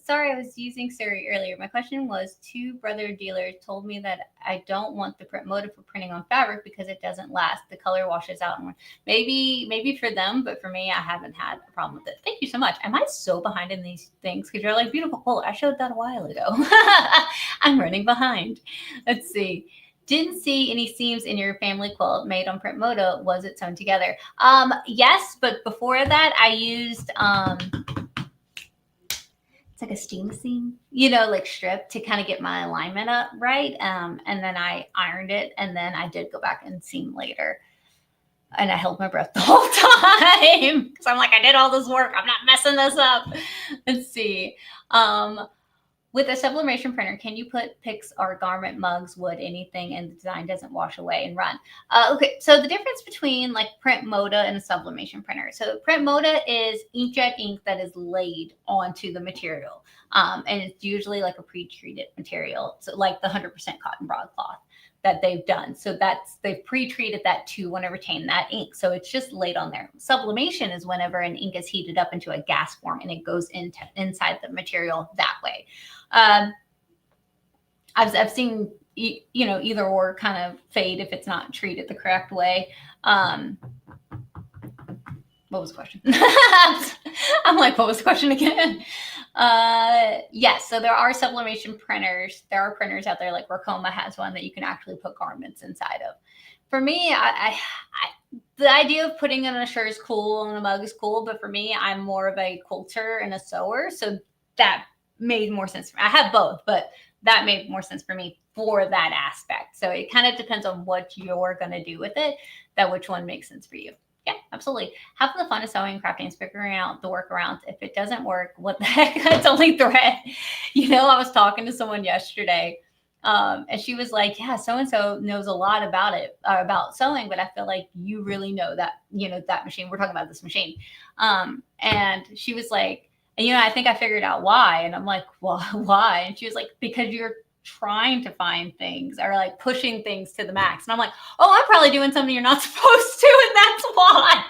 Sorry, I was using Siri earlier. My question was, 2 brother dealers told me that I don't want the print Moda for printing on fabric because it doesn't last. The color washes out. Maybe for them, but for me, I haven't had a problem with it. Thank you so much. Am I so behind in these things? Because you're like, beautiful color. I showed that a while ago. I'm running behind. Let's see. Didn't see any seams in your family quilt made on print Moda. Was it sewn together? Yes, but before that, I used it's like a steam seam, like strip to kind of get my alignment up right. And then I ironed it, and then I did go back and seam later. And I held my breath the whole time because I'm like, I did all this work. I'm not messing this up. Let's see. With a sublimation printer, can you put pics or garment, mugs, wood, anything, and the design doesn't wash away and run? Okay, so the difference between like print Moda and a sublimation printer. So print Moda is inkjet ink that is laid onto the material. And it's usually like a pre-treated material, so like the 100% cotton broadcloth that they've done. So they've pre-treated that to want to retain that ink. So it's just laid on there. Sublimation is whenever an ink is heated up into a gas form and it goes inside the material that way. I've seen, either or kind of fade if it's not treated the correct way. What was the question? I'm like, what was the question again? Yes, so there are sublimation printers. There are printers out there, like Racoma has one that you can actually put garments inside of. For me, the idea of putting it on a shirt is cool and a mug is cool, but for me, I'm more of a quilter and a sewer, so that made more sense. I have both, but that made more sense for me for that aspect. So it kind of depends on what you're going to do with it, that which one makes sense for you. Yeah, absolutely. Have the fun of sewing and crafting, figuring out the workarounds. If it doesn't work, what the heck? It's only thread. I was talking to someone yesterday, and she was like, yeah, so-and-so knows a lot about it, about sewing, but I feel like you really know that, that machine. We're talking about this machine. And she was like, I think I figured out why. And I'm like, well, why? And she was like, because you're trying to find things or like pushing things to the max. And I'm like, oh, I'm probably doing something you're not supposed to. And that's why.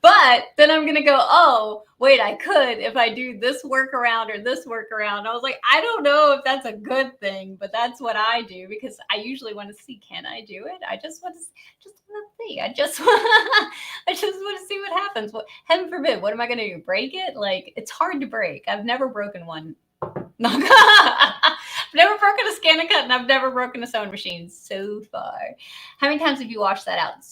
But then I'm going to go, oh, wait, I could if I do this workaround or this workaround. I was like, I don't know if that's a good thing, but that's what I do because I usually want to see, can I do it? I just want to see. I just want to see what happens. What, heaven forbid, what am I going to do? Break it? Like, it's hard to break. I've never broken one. I've never broken a ScanNCut and I've never broken a sewing machine so far. How many times have you washed that out?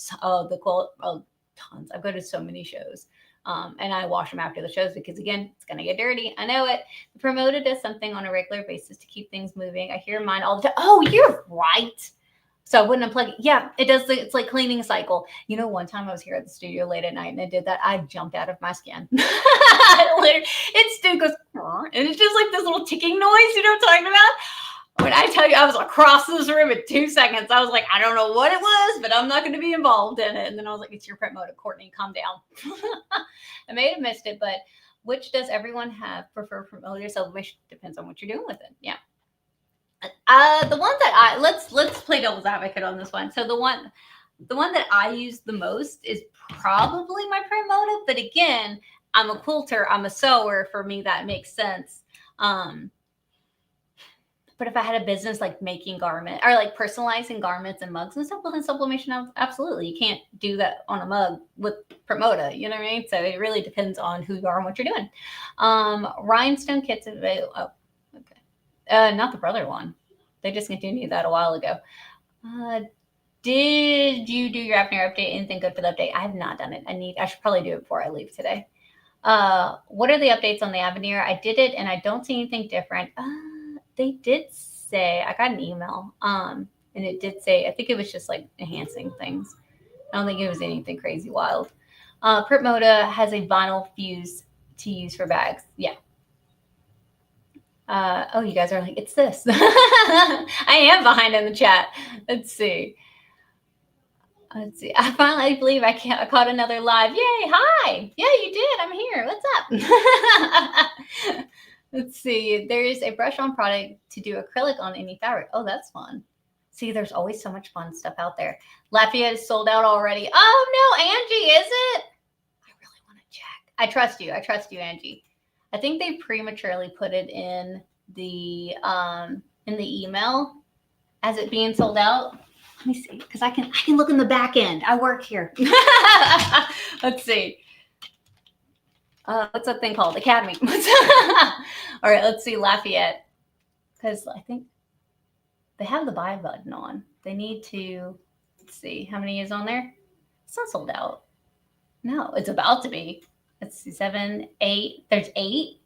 Tons. I've go to so many shows. And I wash them after the shows because, again, it's going to get dirty. I know it. The promoter does something on a regular basis to keep things moving. I hear mine all the time. Oh, you're right. So I wouldn't unplug it. Yeah, it does. It's like cleaning a cycle. One time I was here at the studio late at night and I did that. I jumped out of my skin. It still goes, and it's just like this little ticking noise. You know what I'm talking about? When I tell you I was across this room in 2 seconds, I was like, I don't know what it was, but I'm not going to be involved in it. And then I was like, it's your print Moda, Courtney, calm down. I may have missed it, but which does everyone prefer print Moda or sublimation? Depends on what you're doing with it. Yeah. The one that let's play devil's advocate on this one. So the one that I use the most is probably my print Moda, but again, I'm a quilter, I'm a sewer. For me, that makes sense. But if I had a business like making garment or like personalizing garments and mugs and stuff, well, then sublimation, absolutely. You can't do that on a mug with Moda, you know what I mean? So it really depends on who you are and what you're doing. Rhinestone kits available. Oh, okay. Not the brother one. They discontinued that a while ago. Did you do your Avenir update? Anything good for the update? I have not done it. I should probably do it before I leave today. What are the updates on the Avenir? I did it and I don't see anything different. They did say, I got an email, and it did say, I think it was just like enhancing things. I don't think it was anything crazy wild. Print Moda has a vinyl fuse to use for bags. Yeah. Oh, you guys are like, it's this. I am behind in the chat. Let's see. I believe I caught another live. Yay. Hi. Yeah, you did. I'm here. What's up? Let's see. There's a brush-on product to do acrylic on any fabric. Oh, that's fun. See, there's always so much fun stuff out there. Lafayette is sold out already. Oh, no, Angie, is it? I really want to check. I trust you, Angie. I think they prematurely put it in the email as it being sold out. Let me see, because I can look in the back end. I work here. Let's see. What's that thing called? Academy. All right, let's see Lafayette. Because I think they have the buy button on. They need to, let's see, how many is on there? It's not sold out. No, it's about to be. Let's see, 7, 8. There's 8.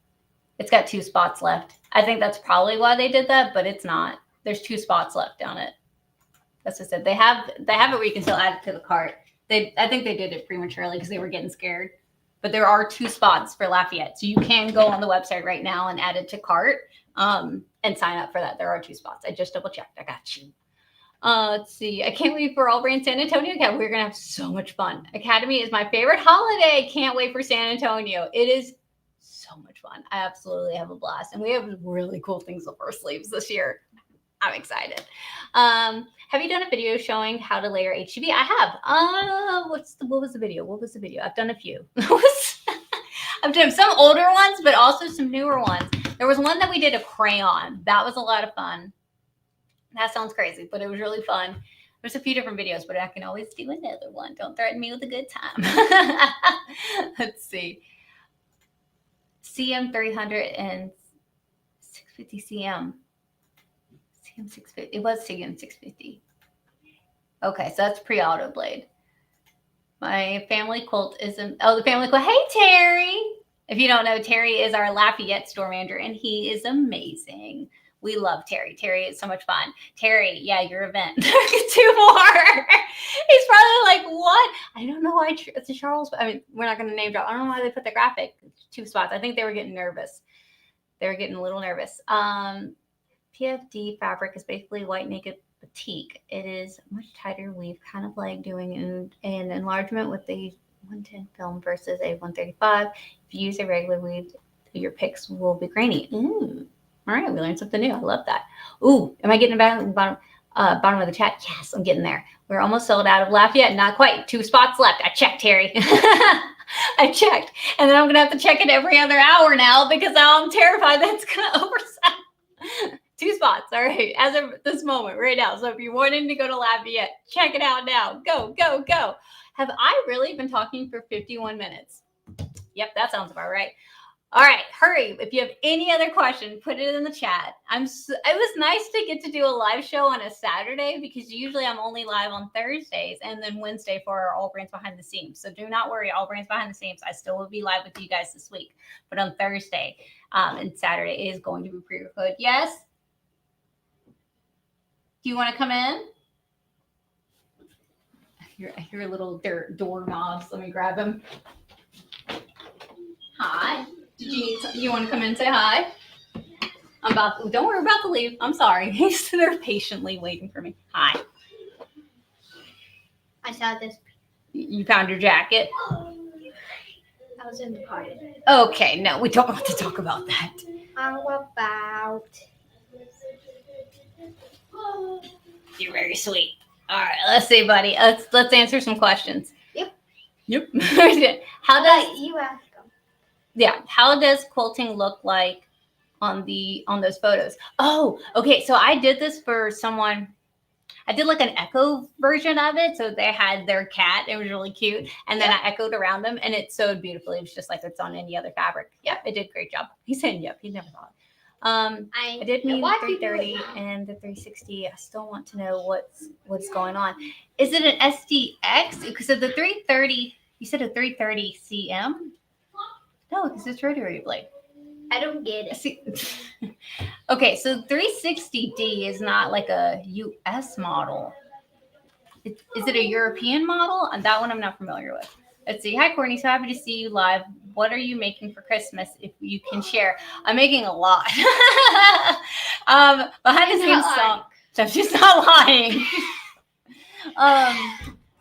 It's got 2 spots left. I think that's probably why they did that, but it's not. There's 2 spots left on it. That's what I said. They have it where you can still add it to the cart. I think they did it prematurely because they were getting scared. But there are 2 spots for Lafayette. So you can go on the website right now and add it to cart. and sign up for that. There are 2 spots. I just double checked. I got you. Let's see. I can't wait for AllBrands San Antonio. We're going to have so much fun. Academy is my favorite holiday. Can't wait for San Antonio. It is so much fun. I absolutely have a blast. And we have really cool things up our sleeves this year. I'm excited. Have you done a video showing how to layer HTV? I have. What was the video? I've done a few. I've done some older ones, but also some newer ones. There was one that we did a crayon. That was a lot of fun. That sounds crazy, but it was really fun. There's a few different videos, but I can always do another one. Don't threaten me with a good time. Let's see. CM 300 and 650 CM. CM 650. It was CM 650. Okay, so that's pre-auto blade. My family quilt is the family quilt. Hey, Terry. If you don't know, Terry is our Lafayette store manager, and he is amazing. We love Terry. Terry is so much fun. Terry, yeah, your event. 2 more. He's probably like, what? I don't know why it's a Charles. I mean, we're not going to name drop. I don't know why they put the graphic 2 spots. I think they were getting nervous. They were getting a little nervous. PFD fabric is basically white naked batik. It is much tighter weave, kind of like doing an enlargement with a 110 film versus a 135. If you use a regular weave, your picks will be grainy. Ooh. All right, we learned something new. I love that. Ooh, am I getting back to the bottom of the chat? Yes, I'm getting there. We're almost sold out of Lafayette. Not quite. 2 spots left. I checked, Terry. I checked. And then I'm going to have to check it every other hour now because now I'm terrified that's going to oversell. 2 spots. All right, as of this moment, right now. So if you're wanting to go to Lafayette, check it out now. Go, go, go. Have I really been talking for 51 minutes? Yep, that sounds about right. All right, hurry. If you have any other question, put it in the chat. It was nice to get to do a live show on a Saturday because usually I'm only live on Thursdays and then Wednesday for our AllBrands Behind the Scenes. So do not worry, AllBrands Behind the Scenes. I still will be live with you guys this week. But on Thursday and Saturday is going to be pre-recorded. Yes? Do you want to come in? I hear a little doorknobs. Let me grab him. Hi. You want to come in and say hi? Don't worry about to leave. I'm sorry. He's there patiently waiting for me. Hi. I saw this. You found your jacket? I was in the party. Okay, no, we don't want to talk about that. How about? You're very sweet. All right, let's see, buddy. Let's answer some questions. Yep. How does You ask them. Yeah, how does quilting look like on those photos? Oh, okay. So I did this for someone. I did like an echo version of it. So they had their cat. It was really cute. And then I echoed around them and it sewed beautifully. It was just like it's on any other fabric. Yeah, it did a great job. He said, yep, he never thought. I did mean the 330 and the 360. I still want to know what's going on. Is it an SDX? Because of the 330, you said a 330 CM? No, because it's rotary blade. I don't get it. See, okay, so 360D is not like a US model. Is it a European model? And that one I'm not familiar with. Let's see. Hi, Courtney. So happy to see you live. What are you making for Christmas? If you can share. I'm making a lot. Behind the scenes song. So she's not lying.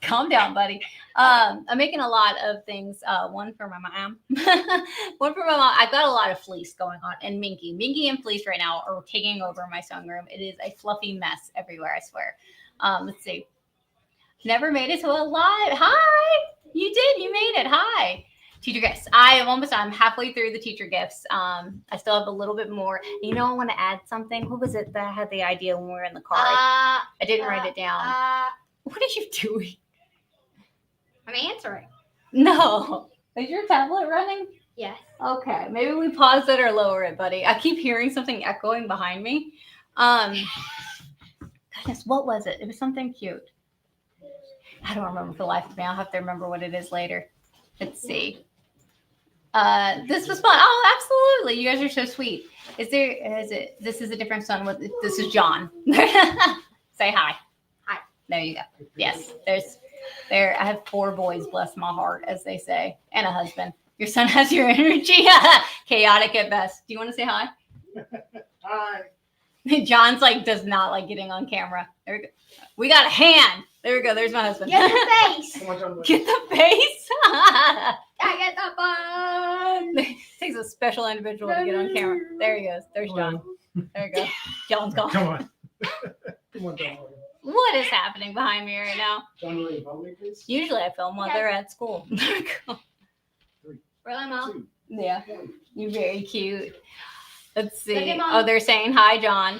Calm down, buddy. I'm making a lot of things. One for my mom. One for my mom. I've got a lot of fleece going on. And Minky and fleece right now are taking over my sewing room. It is a fluffy mess everywhere, I swear. Let's see. Never made it to a live. Hi. You did. You made it. Hi. Teacher gifts. I'm halfway through the teacher gifts. I still have a little bit more. You know, I want to add something. What was it that I had the idea when we were in the car? I didn't write it down. What are you doing? I'm answering. No. Is your tablet running? Yes. Okay. Maybe we pause it or lower it, buddy. I keep hearing something echoing behind me. Goodness, what was it? It was something cute. I don't remember for the life of me. I'll have to remember what it is later. Let's see. This was fun. Oh, absolutely. You guys are so sweet. This is a different son. This is John. Say hi. Hi. There you go. Yes. I have 4 boys, bless my heart, as they say, and a husband. Your son has your energy. Chaotic at best. Do you want to say hi? Hi. John's like does not like getting on camera. There we go. We got a hand. There we go. There's my husband. Get the face. Come on, John. Get the face. I get the bun. Takes a special individual to get on camera. There he goes. There's John. There you go. John's gone. Come on. Come on, John. What is happening behind me right now? John, will you follow me, please? Usually I film while they're at school. Really, Mom? Yeah. You're very cute. Let's Look see. at Mom. Oh, they're saying hi, John.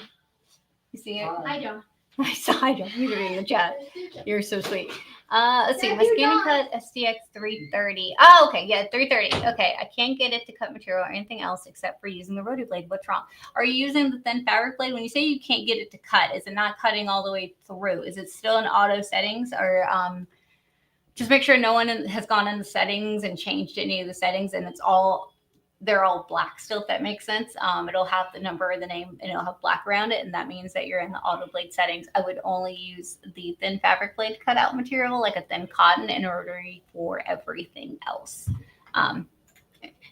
You see it? Hi, John. I saw hi, John. You're reading the chat. You're so sweet. Let's see. My Thank you, ScanNCut SDX 330. Oh, okay. Yeah, 330. Okay. I can't get it to cut material or anything else except for using the rotary blade. What's wrong? Are you using the thin fabric blade? When you say you can't get it to cut, is it not cutting all the way through? Is it still in auto settings, or just make sure no one has gone in the settings and changed any of the settings and they're all black still, if that makes sense. It'll have the number or the name and it'll have black around it. And that means that you're in the auto blade settings. I would only use the thin fabric blade cutout material, like a thin cotton, in rotary for everything else.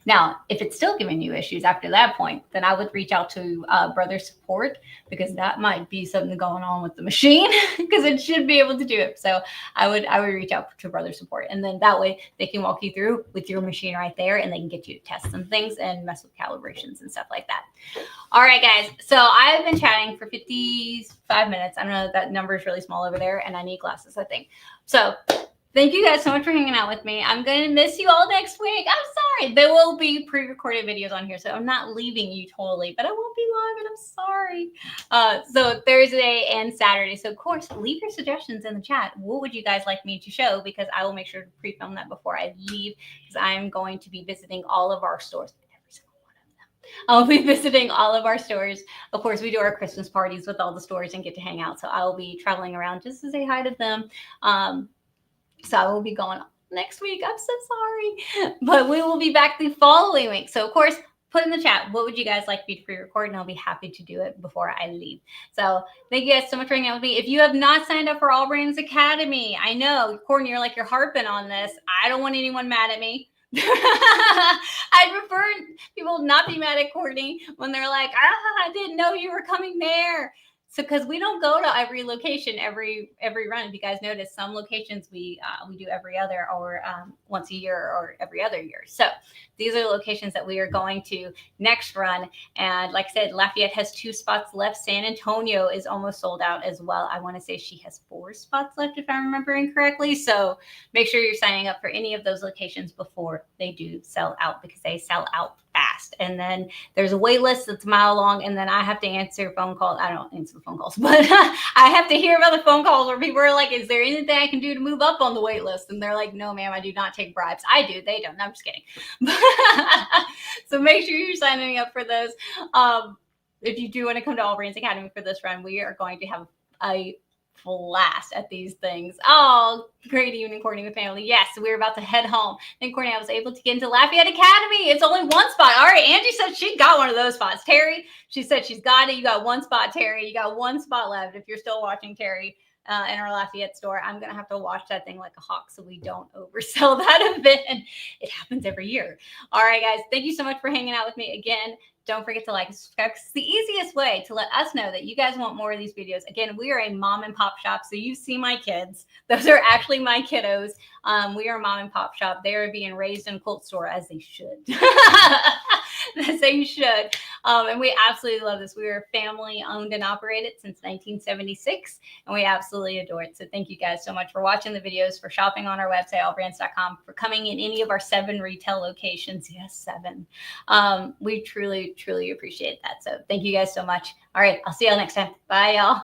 Now, if it's still giving you issues after that point, then I would reach out to brother support, because that might be something going on with the machine, because it should be able to do it. So I would reach out to brother support, and then that way they can walk you through with your machine right there, and they can get you to test some things and mess with calibrations and stuff like that. All right, guys. So I've been chatting for 55 minutes. I know that number is really small over there, and I need glasses, I think. So thank you guys so much for hanging out with me. I'm going to miss you all next week. I'm sorry. There will be pre-recorded videos on here, so I'm not leaving you totally, but I won't be live, and I'm sorry. So Thursday and Saturday. So, of course, leave your suggestions in the chat. What would you guys like me to show? Because I will make sure to pre-film that before I leave, because I'm going to be visiting all of our stores. Every single one of them. I'll be visiting all of our stores. Of course, we do our Christmas parties with all the stores and get to hang out. So I will be traveling around just to say hi to them. So I will be going next week. I'm so sorry. But we will be back the following week. So, of course, put in the chat, what would you guys like me to pre-record? And I'll be happy to do it before I leave. So thank you guys so much for hanging out with me. If you have not signed up for AllBrands Academy, I know, Courtney, you're harping on this. I don't want anyone mad at me. I prefer people not be mad at Courtney when they're like, I didn't know you were coming there. So, because we don't go to every location every run. If you guys notice, some locations we do every other or once a year or every other year. So these are locations that we are going to next run. And like I said, Lafayette has 2 spots left. San Antonio is almost sold out as well. I want to say she has 4 spots left, if I'm remembering correctly. So make sure you're signing up for any of those locations before they do sell out, because they sell out fast. And then there's a wait list that's a mile long, and then I have to answer phone calls. I don't answer phone calls, but I have to hear about the phone calls where people are like, is there anything I can do to move up on the wait list? And they're like, no, ma'am, I do not take bribes. I do. They don't. No, I'm just kidding. So make sure you're signing up for those. If you do want to come to AllBrands Academy for this run, we are going to have a blast at these things. Oh, great evening, Courtney with family. Yes, we're about to head home. And Courtney, I was able to get into Lafayette Academy. It's only 1 spot. All right, Angie said she got one of those spots. Terry, she said she's got it. You got 1 spot, Terry. You got 1 spot left. If you're still watching, Terry, in our Lafayette store, I'm going to have to watch that thing like a hawk so we don't oversell that event. It happens every year. All right, guys, thank you so much for hanging out with me again. Don't forget to like and subscribe. It's the easiest way to let us know that you guys want more of these videos. Again, we are a mom and pop shop. So you see my kids. Those are actually my kiddos. We are a mom and pop shop. They are being raised in a quilt store, as they should. As they should. And we absolutely love this. We are family owned and operated since 1976. And we absolutely adore it. So thank you guys so much for watching the videos, for shopping on our website, allbrands.com, for coming in any of our 7 retail locations. Yes, 7. We truly appreciate that. So thank you guys so much. All right, I'll see y'all next time. Bye, y'all.